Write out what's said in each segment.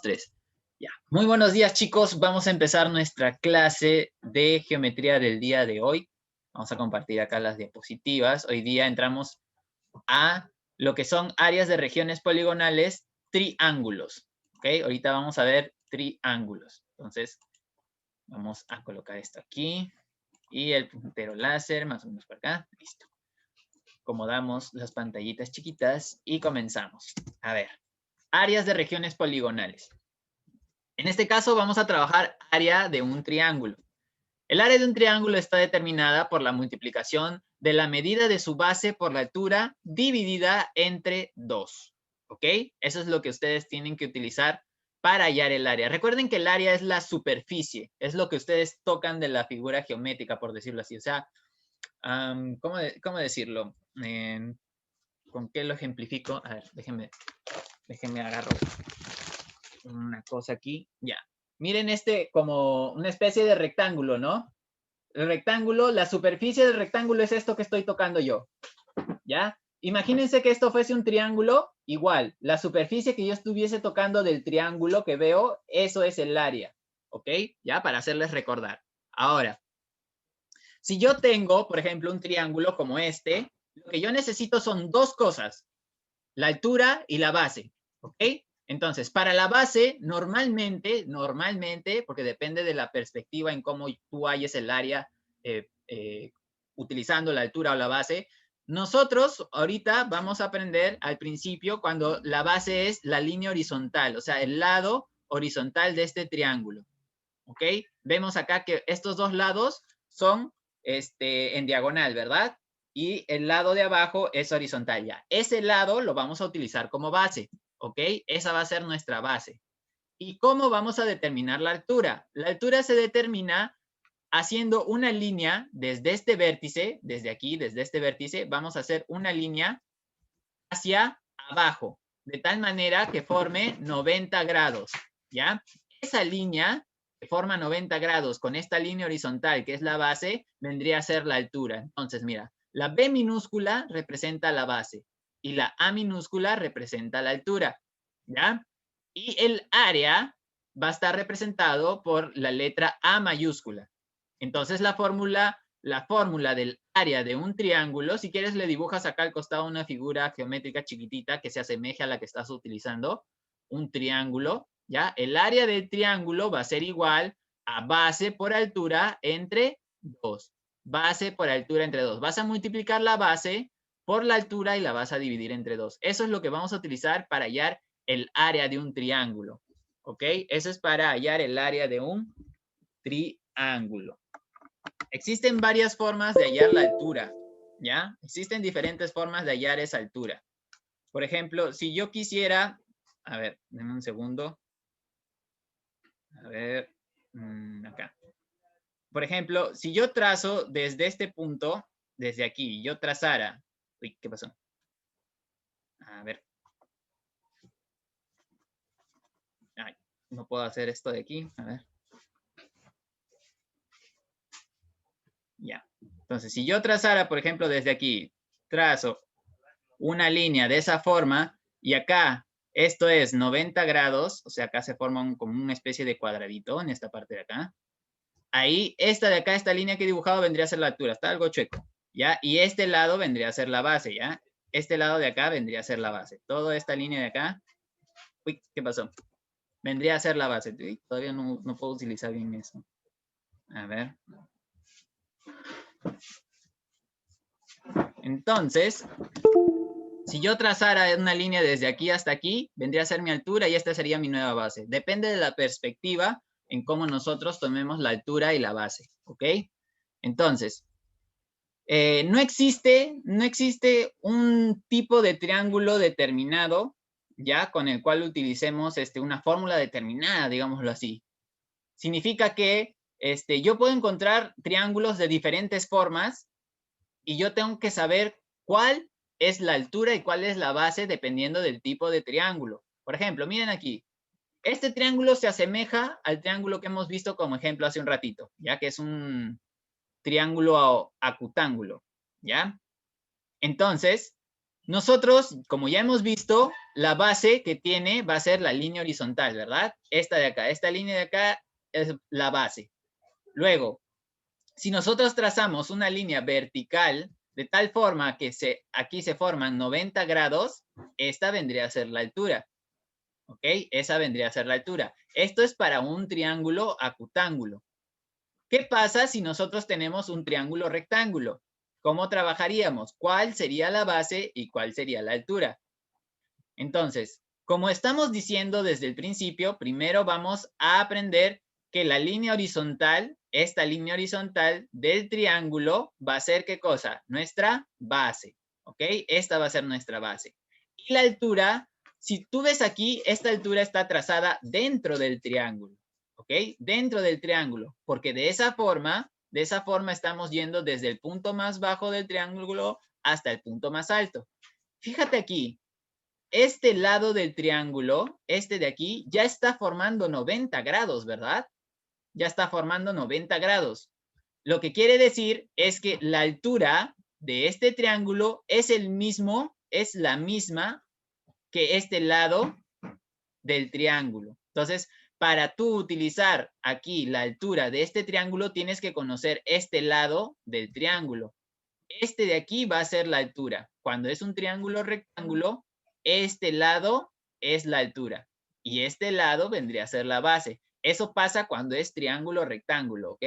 3. Ya. Muy buenos días, chicos. Vamos a empezar nuestra clase de geometría del día de hoy. Vamos a compartir acá las diapositivas. Hoy día entramos a lo que son áreas de regiones poligonales, triángulos. ¿Ok? Ahorita vamos a ver triángulos. Entonces, vamos a colocar esto aquí. Y el puntero láser, más o menos por acá. Listo. Acomodamos las pantallitas chiquitas y comenzamos. A ver, áreas de regiones poligonales. En este caso vamos a trabajar área de un triángulo. El área de un triángulo está determinada por la multiplicación de la medida de su base por la altura dividida entre 2. ¿Ok? Eso es lo que ustedes tienen que utilizar para hallar el área. Recuerden que el área es la superficie, es lo que ustedes tocan de la figura geométrica, por decirlo así. O sea, ¿cómo decirlo? ¿Con qué lo ejemplifico? A ver, déjenme agarro una cosa aquí. Ya. Miren como una especie de rectángulo, ¿no? El rectángulo, la superficie del rectángulo es esto que estoy tocando yo. ¿Ya? Imagínense que esto fuese un triángulo, igual, la superficie que yo estuviese tocando del triángulo que veo, eso es el área. ¿Ok? Ya, para hacerles recordar. Ahora, si yo tengo, por ejemplo, un triángulo como este, lo que yo necesito son dos cosas, la altura y la base. ¿Ok? Entonces, para la base, normalmente, porque depende de la perspectiva en cómo tú halles el área utilizando la altura o la base, nosotros ahorita vamos a aprender al principio cuando la base es la línea horizontal, o sea, el lado horizontal de este triángulo. ¿Ok? Vemos acá que estos dos lados son en diagonal, ¿verdad? Y el lado de abajo es horizontal ya. Ese lado lo vamos a utilizar como base. ¿Ok? Esa va a ser nuestra base. ¿Y cómo vamos a determinar la altura? La altura se determina haciendo una línea desde este vértice, desde aquí, desde este vértice, vamos a hacer una línea hacia abajo, de tal manera que forme 90 grados, ¿ya? Esa línea que forma 90 grados con esta línea horizontal, que es la base, vendría a ser la altura. Entonces, mira, la B minúscula representa la base y la A minúscula representa la altura, ¿ya? Y el área va a estar representado por la letra A mayúscula. Entonces, la fórmula del área de un triángulo, si quieres le dibujas acá al costado una figura geométrica chiquitita que se asemeje a la que estás utilizando, un triángulo, ¿ya? El área del triángulo va a ser igual a base por altura entre 2. Base por altura entre 2. Vas a multiplicar la base por la altura y la vas a dividir entre 2. Eso es lo que vamos a utilizar para hallar el área de un triángulo. ¿Ok? Eso es para hallar el área de un triángulo. Existen varias formas de hallar la altura, ¿ya? Existen diferentes formas de hallar esa altura. Por ejemplo, si yo quisiera, a ver, denme un segundo. A ver, acá. Por ejemplo, si yo trazo desde este punto, desde aquí, yo trazara, uy, ¿qué pasó? A ver. Ay, no puedo hacer esto de aquí, a ver. Ya. Entonces, si yo trazara, por ejemplo, desde aquí, trazo una línea de esa forma y acá esto es 90 grados, o sea, acá se forma como una especie de cuadradito en esta parte de acá. Ahí, esta de acá, esta línea que he dibujado vendría a ser la altura, está algo chueco, ¿ya? Y este lado vendría a ser la base, ¿ya? Este lado de acá vendría a ser la base. Toda esta línea de acá, uy, ¿qué pasó? Vendría a ser la base. Uy, todavía no puedo utilizar bien eso. A ver. Entonces, si yo trazara una línea desde aquí hasta aquí, vendría a ser mi altura y esta sería mi nueva base. Depende de la perspectiva en cómo nosotros tomemos la altura y la base, ¿ok? Entonces, no existe un tipo de triángulo determinado, ya, con el cual utilicemos una fórmula determinada, digámoslo así. Significa que yo puedo encontrar triángulos de diferentes formas y yo tengo que saber cuál es la altura y cuál es la base dependiendo del tipo de triángulo. Por ejemplo, miren aquí. Este triángulo se asemeja al triángulo que hemos visto como ejemplo hace un ratito, ya que es un triángulo acutángulo, ¿ya? Entonces, Nosotros, como ya hemos visto, la base que tiene va a ser la línea horizontal, ¿verdad? Esta de acá, esta línea de acá es la base. Luego, si nosotros trazamos una línea vertical de tal forma que aquí se forman 90 grados, esta vendría a ser la altura. ¿Ok? Esa vendría a ser la altura. Esto es para un triángulo acutángulo. ¿Qué pasa si nosotros tenemos un triángulo rectángulo? ¿Cómo trabajaríamos? ¿Cuál sería la base y cuál sería la altura? Entonces, como estamos diciendo desde el principio, primero vamos a aprender que la línea horizontal, esta línea horizontal del triángulo va a ser, ¿qué cosa? Nuestra base, ¿ok? Esta va a ser nuestra base. Y la altura, si tú ves aquí, esta altura está trazada dentro del triángulo, ¿ok? Dentro del triángulo, porque de esa forma estamos yendo desde el punto más bajo del triángulo hasta el punto más alto. Fíjate aquí, este lado del triángulo, este de aquí, ya está formando 90 grados, ¿verdad? Ya está formando 90 grados. Lo que quiere decir es que la altura de este triángulo es la misma que este lado del triángulo. Entonces, para tú utilizar aquí la altura de este triángulo, tienes que conocer este lado del triángulo. Este de aquí va a ser la altura. Cuando es un triángulo rectángulo, este lado es la altura y este lado vendría a ser la base. Eso pasa cuando es triángulo rectángulo, ¿ok?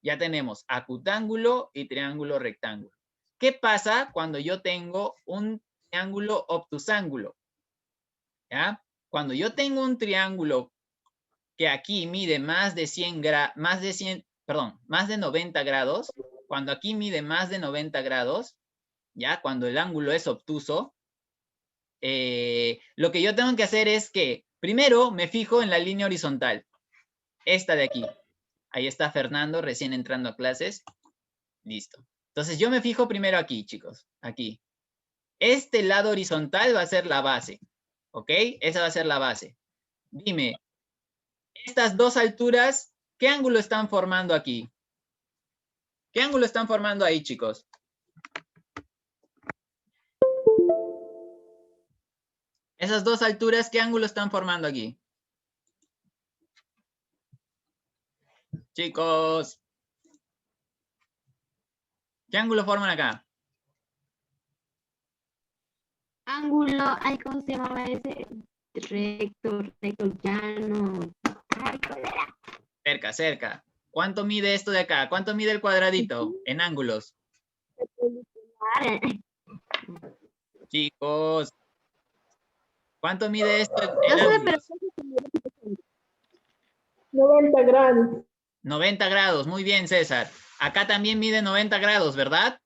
Ya tenemos acutángulo y triángulo rectángulo. ¿Qué pasa cuando yo tengo un triángulo obtusángulo? ¿Ya? Cuando yo tengo un triángulo que aquí mide más de 90 grados, cuando aquí mide más de 90 grados, ¿ya? Cuando el ángulo es obtuso, lo que yo tengo que hacer es que primero me fijo en la línea horizontal, esta de aquí. Ahí está Fernando recién entrando a clases. Listo. Entonces yo me fijo primero aquí, chicos, aquí. Este lado horizontal va a ser la base, ¿ok? Esa va a ser la base. Dime, estas dos alturas, ¿qué ángulo están formando aquí? ¿Qué ángulo están formando ahí, chicos? Esas dos alturas, ¿qué ángulo están formando aquí? Chicos, ¿qué ángulo forman acá? Ángulo, ay, ¿cómo se llamaba ese? Recto, llano. Ay, ¿cuál era? Cerca, cerca. ¿Cuánto mide esto de acá? ¿Cuánto mide el cuadradito en ángulos? Chicos, ¿cuánto mide esto en No sé, pero ángulos? 90 grados. 90 grados, muy bien, César. Acá también mide 90 grados, ¿verdad?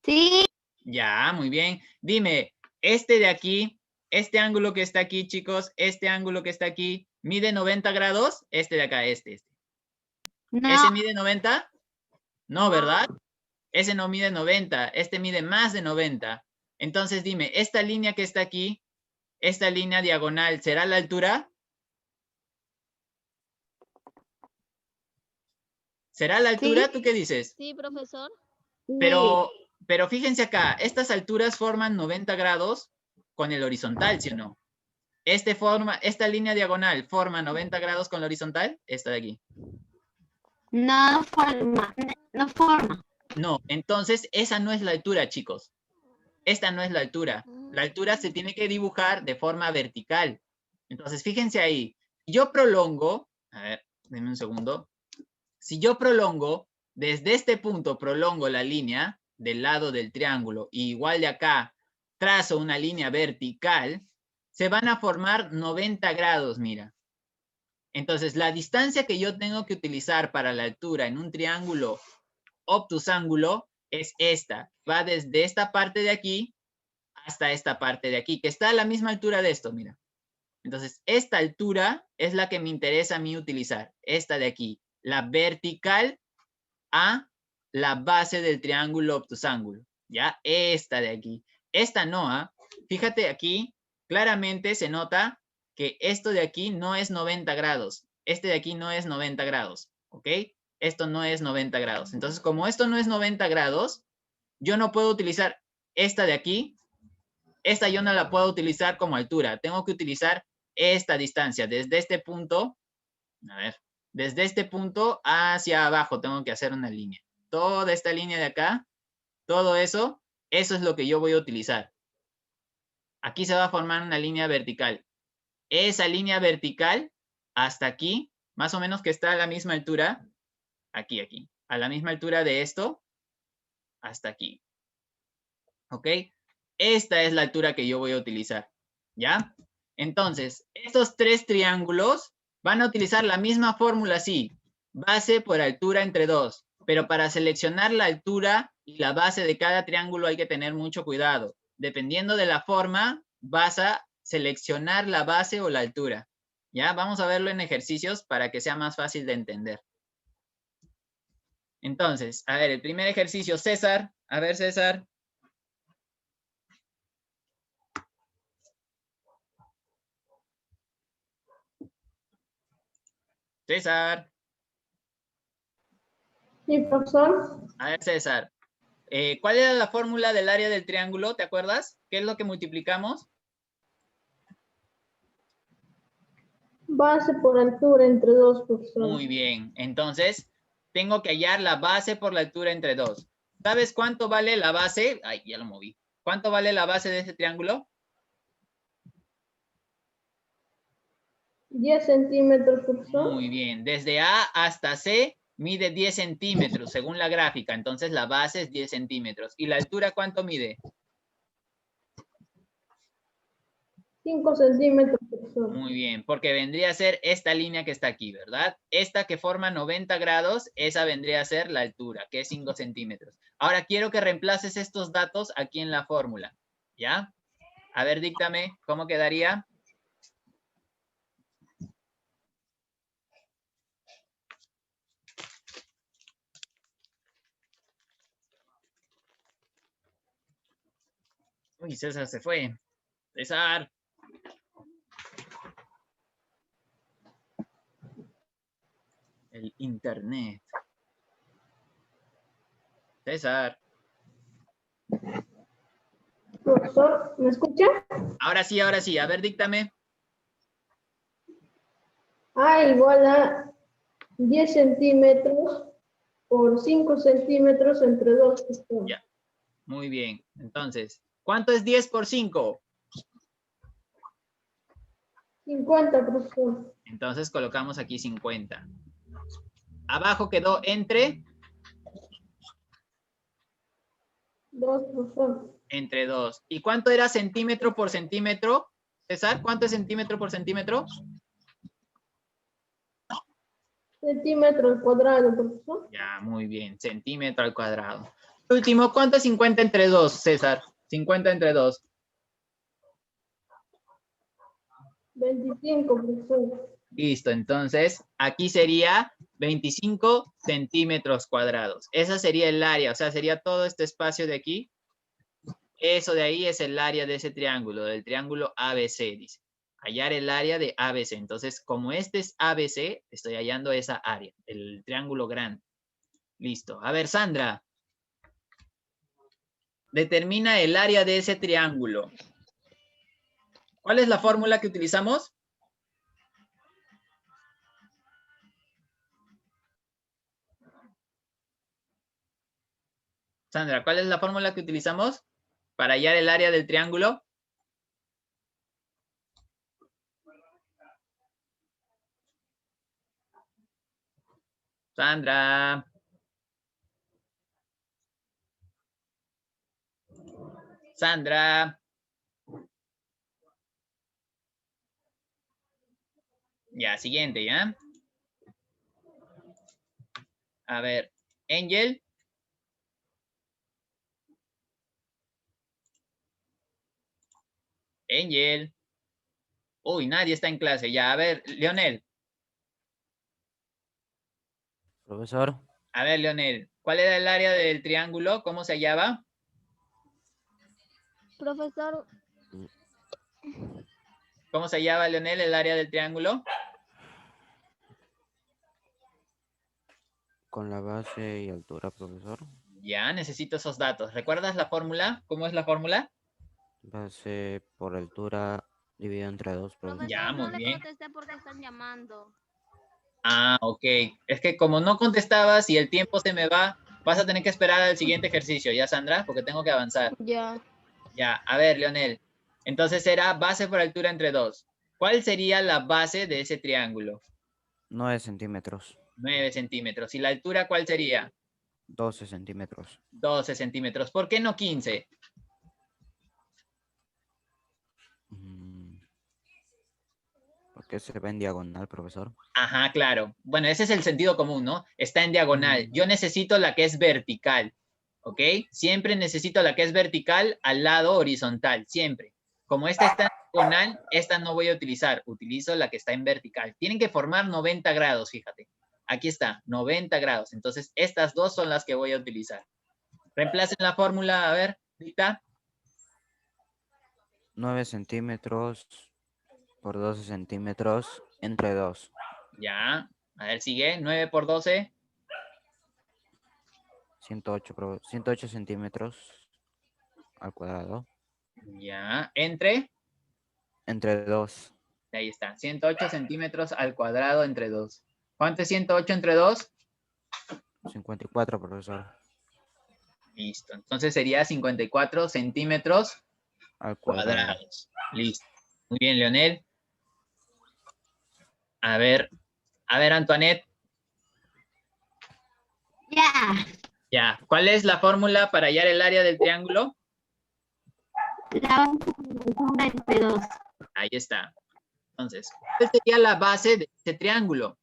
sí, Ya, muy bien. Dime, este de aquí, este ángulo que está aquí, chicos, este ángulo que está aquí, ¿mide 90 grados? Este de acá, este. no, ¿Ese mide 90? No, ¿verdad? Ese no mide 90, este mide más de 90. Entonces dime, esta línea que está aquí, esta línea diagonal, ¿será la altura? ¿Será la altura? sí, ¿Tú qué dices? Sí, profesor. Pero, pero fíjense acá, estas alturas forman 90 grados con el horizontal, ¿sí o no? Esta línea diagonal forma 90 grados con la horizontal, esta de aquí. no forma, no forma. No, entonces esa no es la altura, chicos. Esta no es la altura. La altura se tiene que dibujar de forma vertical. Entonces, fíjense ahí. Yo prolongo, a ver, denme un segundo. Si yo prolongo, desde este punto prolongo la línea del lado del triángulo, y igual de acá trazo una línea vertical, se van a formar 90 grados, mira. Entonces, la distancia que yo tengo que utilizar para la altura en un triángulo obtusángulo es esta. Va desde esta parte de aquí hasta esta parte de aquí, que está a la misma altura de esto, mira. Entonces, esta altura es la que me interesa a mí utilizar. Esta de aquí, la vertical a la base del triángulo obtusángulo. ¿Ya? Esta de aquí. Esta no, ¿ah? Fíjate aquí, claramente se nota que esto de aquí no es 90 grados. Este de aquí no es 90 grados, ¿ok? Esto no es 90 grados. Entonces, como esto no es 90 grados, yo no puedo utilizar esta de aquí. Esta yo no la puedo utilizar como altura. Tengo que utilizar esta distancia. Desde este punto, a ver, desde este punto hacia abajo tengo que hacer una línea. Toda esta línea de acá, todo eso, eso es lo que yo voy a utilizar. Aquí se va a formar una línea vertical. Esa línea vertical hasta aquí, más o menos que está a la misma altura, aquí, a la misma altura de esto, hasta aquí. ¿Ok? Esta es la altura que yo voy a utilizar. ¿Ya? Entonces, estos tres triángulos van a utilizar la misma fórmula así. Base por altura entre 2. Pero para seleccionar la altura y la base de cada triángulo hay que tener mucho cuidado. Dependiendo de la forma, vas a seleccionar la base o la altura. ¿Ya? Vamos a verlo en ejercicios para que sea más fácil de entender. Entonces, a ver, el primer ejercicio, César. A ver, César. César. Sí, profesor. A ver, César. ¿Cuál era la fórmula del área del triángulo? ¿Te acuerdas? ¿Qué es lo que multiplicamos? Base por altura entre 2, profesor. Muy bien. Entonces, tengo que hallar la base por la altura entre 2. ¿Sabes cuánto vale la base? Ay, ya lo moví. ¿Cuánto vale la base de este triángulo? 10 centímetros, profesor. Muy bien. Desde A hasta C mide 10 centímetros según la gráfica. Entonces, la base es 10 centímetros. ¿Y la altura cuánto mide? 5 centímetros, profesor. Muy bien, porque vendría a ser esta línea que está aquí, ¿verdad? Esta que forma 90 grados, esa vendría a ser la altura, que es 5 centímetros. Ahora quiero que reemplaces estos datos aquí en la fórmula, ¿ya? A ver, díctame, ¿cómo quedaría? Uy, César se fue. César. El internet. César. Profesor, ¿me escucha? Ahora sí, ahora sí. A ver, díctame. A igual a 10 centímetros por 5 centímetros entre 2, profesor. Ya. Muy bien. Entonces, ¿cuánto es 10 por 5? 50, profesor. Entonces colocamos aquí 50. Abajo quedó entre 2, profesor. entre 2. ¿Y cuánto era centímetro por centímetro? César, ¿cuánto es centímetro por centímetro? Centímetro al cuadrado, profesor. Ya, muy bien. Centímetro al cuadrado. Último, ¿cuánto es 50 entre 2, César? 50 entre 2. 25, profesor. Listo, entonces aquí sería 25 centímetros cuadrados. Esa sería el área, o sea, sería todo este espacio de aquí. Eso de ahí es el área de ese triángulo, del triángulo ABC, dice. Hallar el área de ABC. Entonces, como este es ABC, estoy hallando esa área, el triángulo grande. Listo. A ver, Sandra. Determina el área de ese triángulo. ¿Cuál es la fórmula que utilizamos? Sandra, ¿cuál es la fórmula que utilizamos para hallar el área del triángulo? Sandra. Sandra. Ya, siguiente, ¿ya? A ver, Angel. Angel. Uy, nadie está en clase. Ya, a ver, Leonel. Profesor, A ver, Leonel. ¿Cuál era el área del triángulo? ¿Cómo se hallaba? Profesor, ¿Cómo se hallaba, Leonel, el área del triángulo? con la base y altura, profesor. Ya, necesito esos datos. ¿Recuerdas la fórmula? ¿Cómo es la fórmula? Base por altura dividido entre 2, profesor. Ya, Profesor, no muy le bien. contesté porque están llamando. Ah, ok. Es que como no contestabas y el tiempo se me va, vas a tener que esperar al siguiente ejercicio, ¿ya, Sandra? Porque tengo que avanzar. Ya. Ya, a ver, Leonel. Entonces era base por altura entre 2. ¿Cuál sería la base de ese triángulo? 9 centímetros. 9 centímetros. ¿Y la altura cuál sería? 12 centímetros. 12 centímetros. ¿Por qué no 15? ¿Por qué se ve en diagonal, profesor? Ajá, claro. Bueno, ese es el sentido común, ¿no? Está en diagonal. Yo necesito la que es vertical, ¿ok? Siempre necesito la que es vertical al lado horizontal, siempre. Como esta está en diagonal, esta no voy a utilizar. Utilizo la que está en vertical. Tienen que formar 90 grados, fíjate. Aquí está, 90 grados. Entonces, estas dos son las que voy a utilizar. Reemplacen la fórmula, a ver, Rita. 9 centímetros por 12 centímetros entre 2. Ya, a ver, sigue. 9 por 12. 108 centímetros al cuadrado. Ya, entre. Entre 2. Ahí está, 108 centímetros al cuadrado entre 2. ¿Cuánto es 108 entre 2? 54, profesor. Listo, entonces sería 54 centímetros Al cuadrado. cuadrados. Listo. Muy bien, Leonel. A ver, Antoinette. Ya. Ya, ¿cuál es la fórmula para hallar el área del triángulo? La altura entre 2. Ahí está. Entonces, ¿cuál sería la base de este triángulo?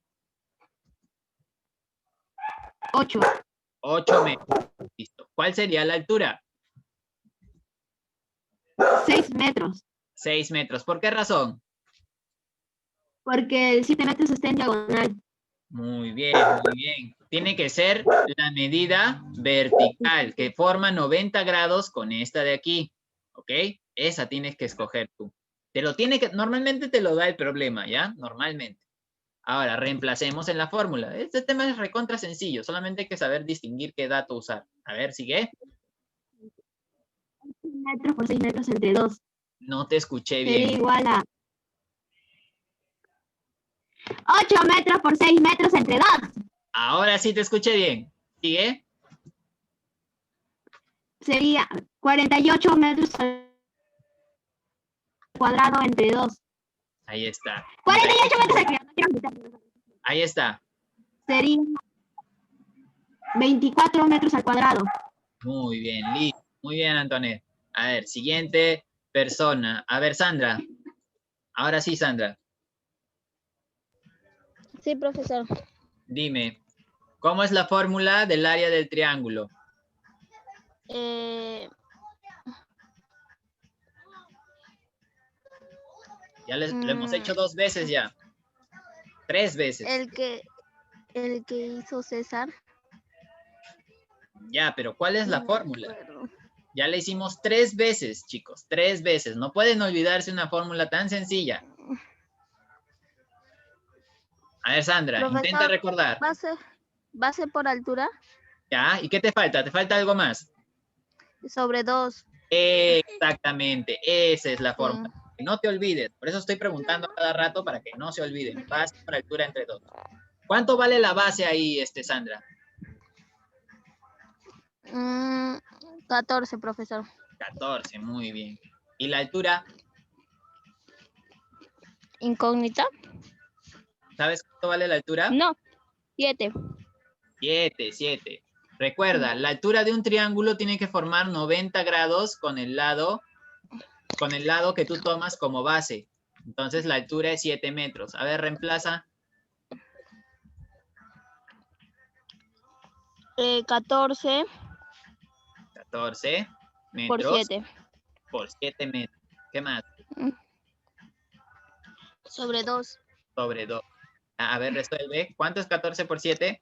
8. 8 metros. Listo. ¿Cuál sería la altura? 6 metros. 6 metros. ¿Por qué razón? Porque el 7 metros está en diagonal. Muy bien, muy bien. Tiene que ser la medida vertical, que forma 90 grados con esta de aquí. ¿Ok? Esa tienes que escoger tú. Normalmente te lo da el problema, ¿ya? Normalmente. Ahora, reemplacemos en la fórmula. Este tema es recontra sencillo, solamente hay que saber distinguir qué dato usar. A ver, sigue. 6 metros por 6 metros entre 2. No te escuché Sería bien. igual a 8 metros por 6 metros entre 2. Ahora sí te escuché bien. ¿Sigue? Sería 48 metros al cuadrado entre 2. Ahí está. 48 metros al cuadrado. Ahí está. Sería 24 metros al cuadrado. Muy bien, listo. Muy bien, Antoinette. A ver, siguiente persona. A ver, Sandra. Ahora sí, Sandra. Sí, profesor. Dime, ¿cómo es la fórmula del área del triángulo? Ya lo hemos hecho 2 veces ya. 3 veces. El que hizo César. Ya, pero ¿cuál es la No fórmula? recuerdo. Ya la hicimos 3 veces, chicos. 3 veces. No pueden olvidarse una fórmula tan sencilla. A ver, Sandra, Profesor, intenta recordar. Base por altura ¿Ya? ¿Y qué te falta? ¿Te falta algo más? sobre 2. Exactamente. Esa es la fórmula. Que no te olvides. Por eso estoy preguntando cada rato para que no se olviden. Base por altura entre 2. ¿Cuánto vale la base ahí, Sandra? 14, profesor. 14, muy bien. ¿Y la altura? Incógnita. ¿Sabes cuánto vale la altura? No, 7. 7. Recuerda, la altura de un triángulo tiene que formar 90 grados con el lado que tú tomas como base. Entonces la altura es 7 metros. A ver, reemplaza. 14 metros por 7. por 7 metros. ¿Qué más? Sobre 2. Sobre 2. A ver, resuelve. ¿Cuánto es 14 por 7?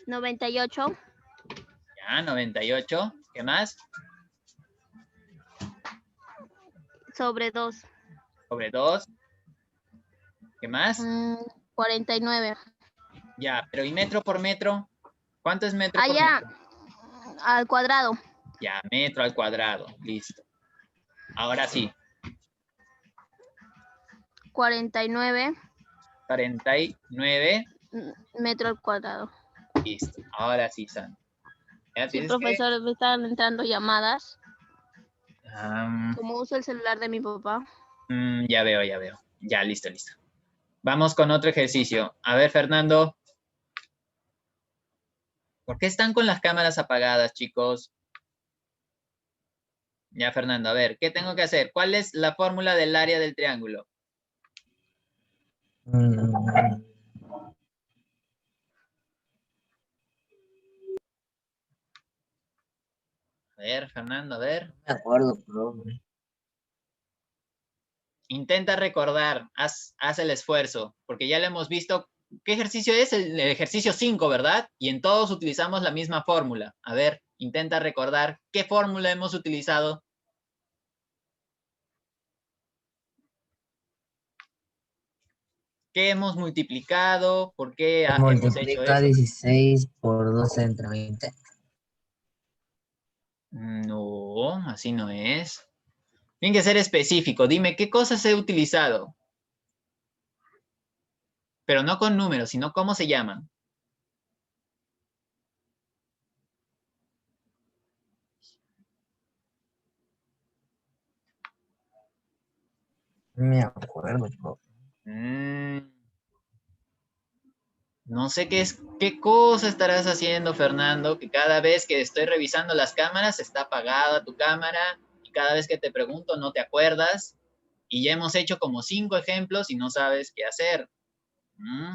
98. Ya, 98. ¿Qué más? Sobre 2. Sobre 2. ¿Qué más? 49. Ya, pero ¿y metro por metro? ¿Cuánto es metro por Allá, metro? al cuadrado. Ya, metro al cuadrado. Listo. Ahora sí. 49 49. metro al cuadrado. Listo. Ahora sí, Sandra. Ya Sí, tienes que... profesor, me están entrando llamadas. Am, Como uso el celular de mi papá. ya veo, ya veo. Ya, listo, listo. Vamos con otro ejercicio. A ver, Fernando. ¿Por qué están con las cámaras apagadas, chicos? Ya, Fernando, a ver, ¿qué tengo que hacer? ¿Cuál es la fórmula del área del triángulo? Mm, A ver, Fernando, a ver. No me acuerdo, profe. Intenta recordar, haz el esfuerzo, porque ya lo hemos visto. ¿Qué ejercicio es? El ejercicio 5, ¿verdad? Y en todos utilizamos la misma fórmula. A ver, intenta recordar qué fórmula hemos utilizado. ¿Qué hemos multiplicado? ¿Por qué Se hemos hecho multiplica eso? 16 por 12 entre 20. No, así no es. Tiene que ser específico. Dime, ¿qué cosas he utilizado? Pero no con números, sino cómo se llaman. No me acuerdo, profe. No sé qué cosa estarás haciendo, Fernando, que cada vez que estoy revisando las cámaras está apagada tu cámara y cada vez que te pregunto no te acuerdas y ya hemos hecho como 5 ejemplos y no sabes qué hacer.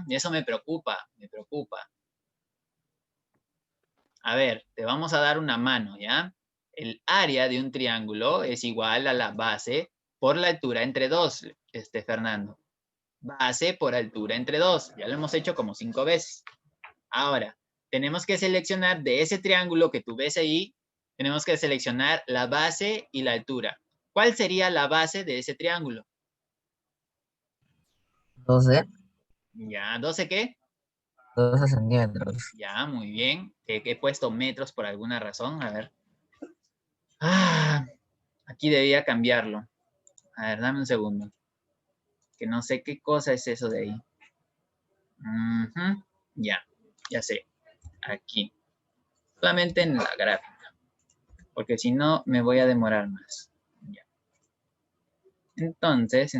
Y eso me preocupa, me preocupa. A ver, te vamos a dar una mano, ¿ya? El área de un triángulo es igual a la base por la altura entre dos, Fernando. Base por altura entre dos. Ya lo hemos hecho como 5 veces. Ahora, tenemos que seleccionar de ese triángulo que tú ves ahí, tenemos que seleccionar la base y la altura. ¿Cuál sería la base de ese triángulo? 12, Ya, ¿12 qué? 12 centímetros. Ya, muy bien. He puesto metros por alguna razón. A ver. Aquí debía cambiarlo. A ver, dame un segundo. Que no sé qué cosa es eso de ahí. Ya sé. Aquí. Solamente en la gráfica. Porque si no, me voy a demorar más. Ya. Entonces,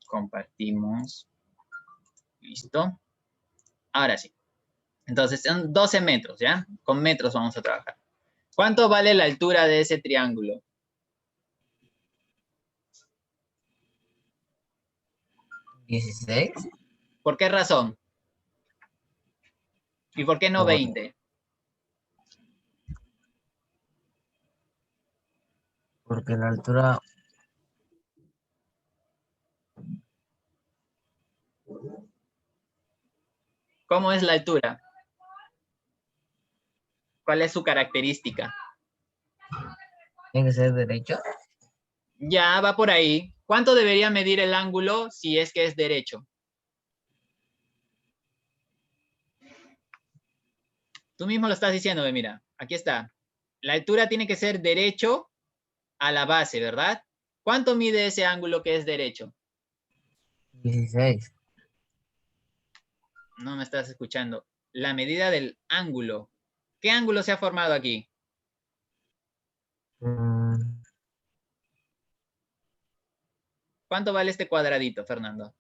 compartimos. Listo. Ahora sí. Entonces, son 12 metros, ¿ya? Con metros vamos a trabajar. ¿Cuánto vale la altura de ese triángulo? 16 ¿Por qué razón? ¿Y por qué no por, 20? porque la altura ¿Cómo es la altura? ¿Cuál es su característica? tiene que ser derecho. Ya va por ahí. ¿Cuánto debería medir el ángulo si es que es derecho? Tú mismo lo estás diciendo, mira. Aquí está. La altura tiene que ser derecho a la base, ¿verdad? ¿Cuánto mide ese ángulo que es derecho? 16. No me estás escuchando. La medida del ángulo. ¿Qué ángulo se ha formado aquí? Mm, ¿Cuánto vale este cuadradito, Fernando?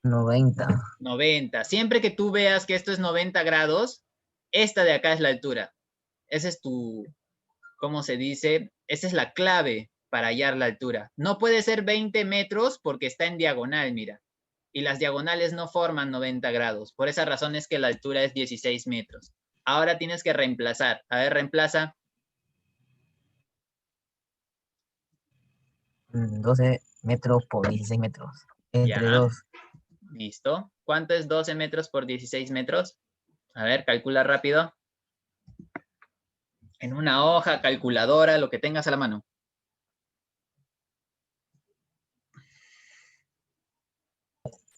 90. 90. Siempre que tú veas que esto es 90 grados, esta de acá es la altura. Ese es tu, ¿cómo se dice? Esa es la clave para hallar la altura. No puede ser 20 metros porque está en diagonal, mira. Y las diagonales no forman 90 grados. Por esa razón es que la altura es 16 metros. Ahora tienes que reemplazar. A ver, reemplaza. 12 metros por 16 metros. Entre Ya, 2. listo. ¿Cuánto es 12 metros por 16 metros? A ver, calcula rápido. En una hoja, calculadora, lo que tengas a la mano.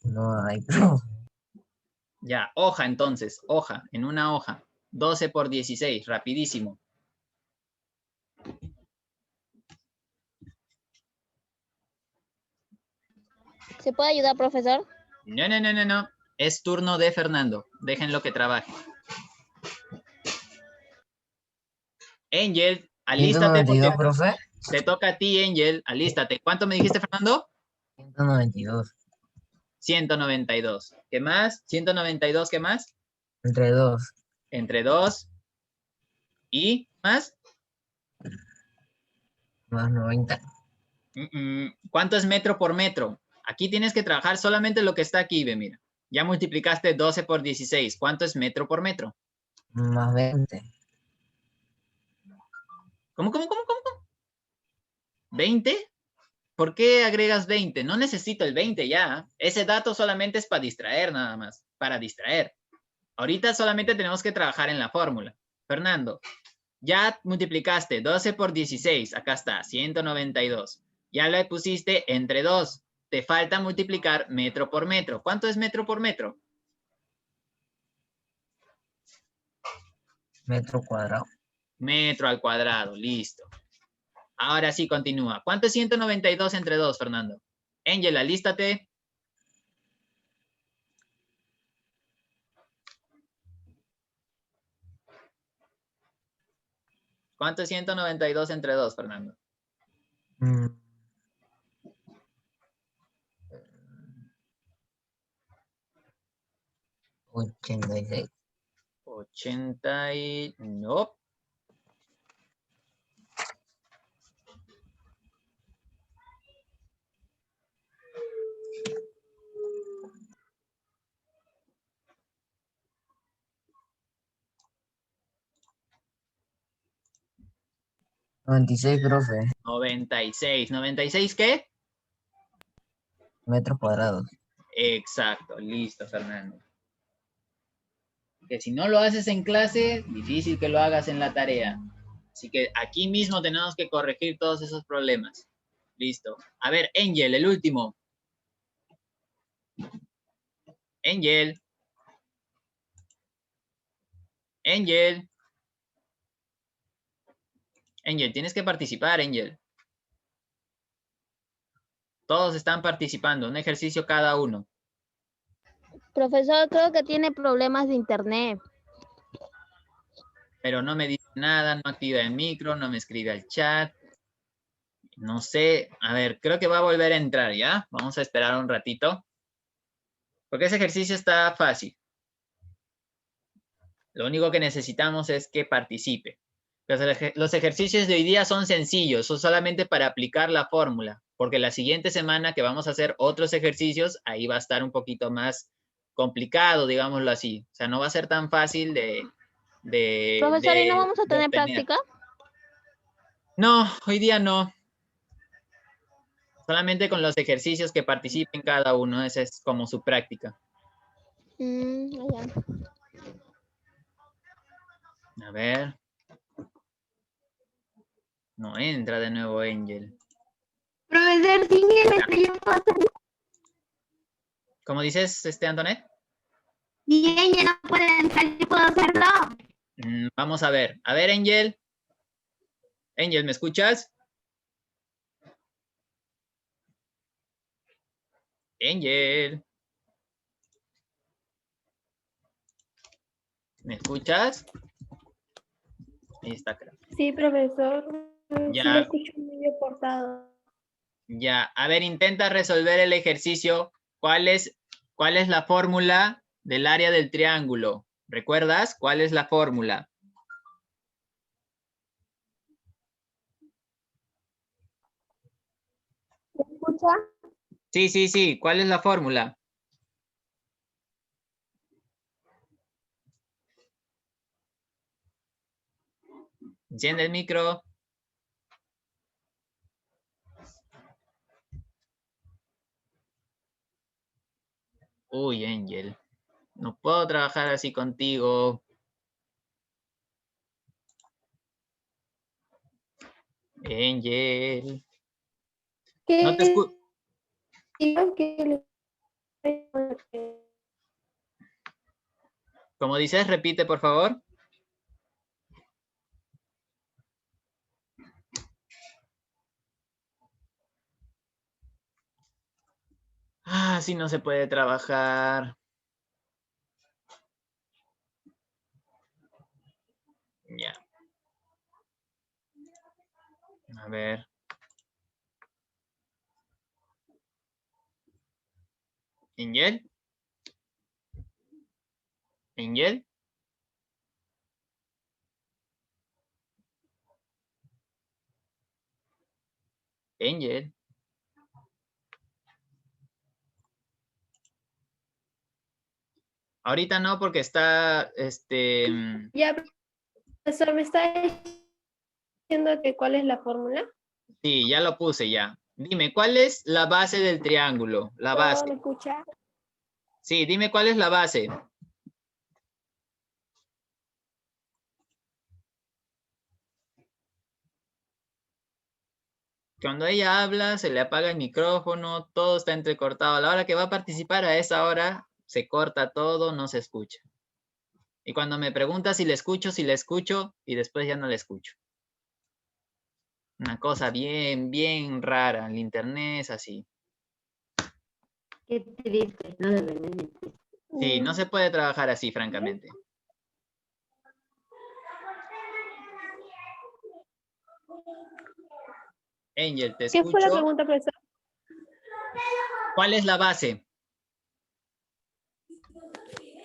No hay, profe. Ya, hoja entonces, hoja, en una hoja. 12 por 16, rapidísimo. ¿Se puede ayudar, profesor? No, no, no, no, no. Es turno de Fernando. Déjenlo que trabaje. Angel, alístate porque 192, profe. te toca a ti, Angel. Alístate. ¿Cuánto me dijiste, Fernando? 192. 192. ¿Qué más? 192, ¿qué más? Entre 2. Entre 2 y más. Más 90. ¿Cuánto es metro por metro? Aquí tienes que trabajar solamente lo que está aquí, ve, mira. Ya multiplicaste 12 por 16. ¿Cuánto es metro por metro? Más 20. ¿Cómo? ¿20? ¿Por qué agregas 20? No necesito el 20 ya. Ese dato solamente es para distraer nada más. Para distraer. Ahorita solamente tenemos que trabajar en la fórmula. Fernando, ya multiplicaste 12 por 16. Acá está, 192. Ya le pusiste entre 2. Te falta multiplicar metro por metro. ¿Cuánto es metro por metro? Metro cuadrado. Metro al cuadrado, listo. Ahora sí, continúa. ¿Cuánto es 192 entre 2, Fernando? Ángela, alístate. ¿Cuánto es 192 entre 2, Fernando? Mm, 86. 80 y... No. ¿96, profe? 96. ¿96 qué? Metros cuadrados. Exacto, listo, Fernando. Que si no lo haces en clase, difícil que lo hagas en la tarea. Así que aquí mismo tenemos que corregir todos esos problemas. Listo. A ver, Ángel, el último. Ángel. Ángel. Ángel, tienes que participar, Ángel. Todos están participando, un ejercicio cada uno. Profesor, creo que tiene problemas de internet. Pero no me dice nada, no activa el micro, no me escribe al chat. No sé, a ver, creo que va a volver a entrar, ¿ya? Vamos a esperar un ratito. Porque ese ejercicio está fácil. Lo único que necesitamos es que participe. Los ejercicios de hoy día son sencillos, son solamente para aplicar la fórmula, porque la siguiente semana que vamos a hacer otros ejercicios, ahí va a estar un poquito más complicado, digámoslo así. O sea, no va a ser tan fácil Profesor, ¿y no vamos a de tener obtener. práctica? No, hoy día no. Solamente con los ejercicios que participen cada uno, esa es como su práctica. Ya. A ver. No entra de nuevo Ángel. Profesor, sin él, yo puedo hacerlo. ¿Cómo dices, Antonet? Si ella no puede entrar, yo puedo hacerlo. Vamos a ver. A ver, Ángel. Ángel, ¿me escuchas? Ángel. ¿Me escuchas? Ahí está, creo. Sí, profesor. Ya. Sí, lo escucho medio cortado. Ya. A ver, intenta resolver el ejercicio. ¿Cuál es la fórmula del área del triángulo? ¿Recuerdas? ¿Cuál es la fórmula? ¿Me escucha? Sí, sí, sí. ¿Cuál es la fórmula? Enciende el micro. Uy, Ángel. No puedo trabajar así contigo. Ángel. No te escucho. ¿Qué? Como dices, repite, por favor. Ah, sí, no se puede trabajar. Ya. A ver. ¿Angel? ¿Angel? Angel. Ahorita no, porque está, Ya, profesor, ¿me está diciendo que cuál es la fórmula? sí, ya lo puse ya. Dime, ¿cuál es la base del triángulo? La No, base. ¿me escucha? Sí, dime cuál es la base. Cuando ella habla, se le apaga el micrófono, todo está entrecortado. A la hora que va a participar, a esa hora, se corta todo, no se escucha. Y cuando me pregunta si le escucho, y después ya no le escucho. Una cosa bien, bien rara. El internet es así. Qué triste, no debería mentir. Sí, no se puede trabajar así, francamente. Angel, te ¿Qué fue la escucho. pregunta, profesor? ¿Cuál es la base?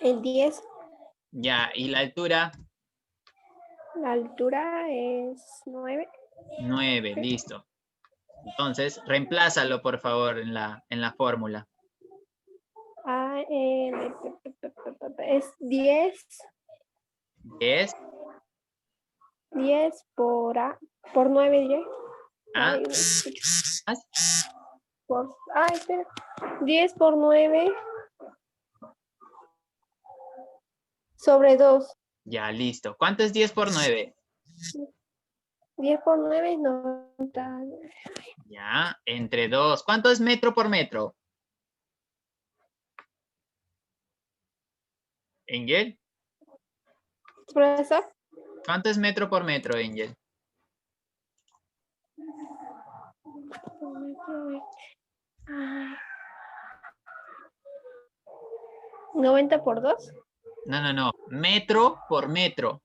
El 10. Ya, ¿y la altura? La altura es 9. 9, listo. Entonces, reemplázalo, por favor, en la fórmula. Es 10. 10. 10 por 9, diré. Ah, Ay, no escucho. Espera. 10 por 9 sobre 2. ya, listo. ¿Cuánto es 10 por 9? 10 por 9 es 90. Ya, entre 2. ¿Cuánto es metro por metro? Angel, ¿Profesor? ¿cuánto es metro por metro, Angel? Ay. 90 por 2. No. Metro por metro.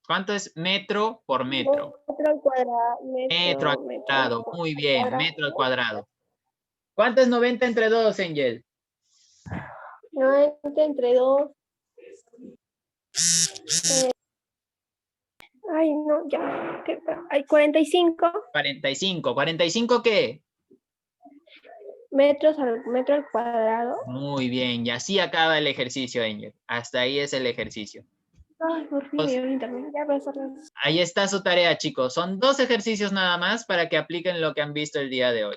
¿Cuánto es metro por metro? Metro al cuadrado. Metro al cuadrado. Muy bien, metro al cuadrado. ¿Cuánto es 90 entre 2, Angel? 90 entre 2. Ay, no, ya. Hay 45 45. ¿45 qué? metro al cuadrado. Muy bien, y así acaba el ejercicio, Angel. Hasta ahí es el ejercicio. Ay, por fin me dio el internet. Ya, profesor. Ahí está su tarea, chicos. Son 2 ejercicios nada más para que apliquen lo que han visto el día de hoy.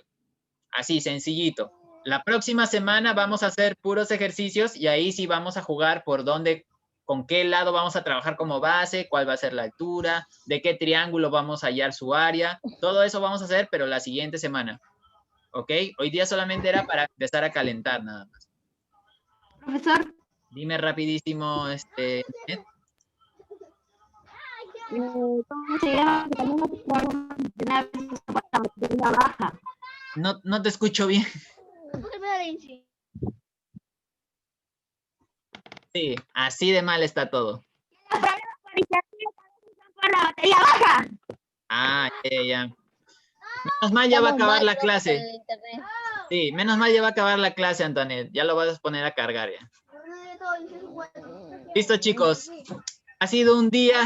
Así, sencillito. La próxima semana vamos a hacer puros ejercicios y ahí sí vamos a jugar por dónde, con qué lado vamos a trabajar como base, cuál va a ser la altura, de qué triángulo vamos a hallar su área. Todo eso vamos a hacer, pero la siguiente semana. ¿Ok? Hoy día solamente era para empezar a calentar nada más. Profesor, Dime rapidísimo, Net. ¿cómo se llama? Que también nos podemos entrenar para materia baja. No te escucho bien. Sí, así de mal está todo. Para la batería baja. Ah, ya. Menos mal ya va a acabar la clase. Sí, menos mal ya va a acabar la clase, Antoinette. Ya lo vas a poner a cargar ya. Listo, chicos. Ha sido un día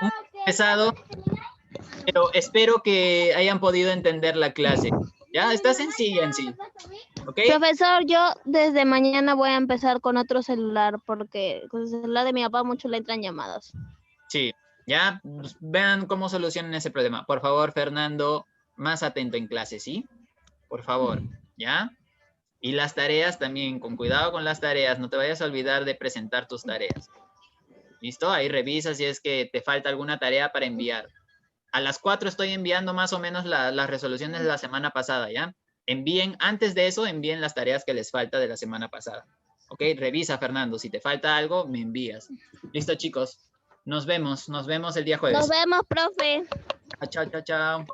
un poco pesado, pero espero que hayan podido entender la clase. Ya, está sencilla en sí. ¿Ok? Profesor, yo desde mañana voy a empezar con otro celular porque con el celular de mi papá mucho le entran llamadas. Sí, ya pues, vean cómo solucionan ese problema. Por favor, Fernando, más atento en clase, ¿sí? Por favor, ¿ya? Y las tareas también, con cuidado con las tareas. No te vayas a olvidar de presentar tus tareas. ¿Listo? Ahí revisa si es que te falta alguna tarea para enviar. A las 4 estoy enviando más o menos las resoluciones de la semana pasada, ¿ya? Envíen, antes de eso, envíen las tareas que les falta de la semana pasada. ¿Ok? Revisa, Fernando. Si te falta algo, me envías. Listo, chicos. Nos vemos el día jueves. Nos vemos, profe. Chao, chao, chao.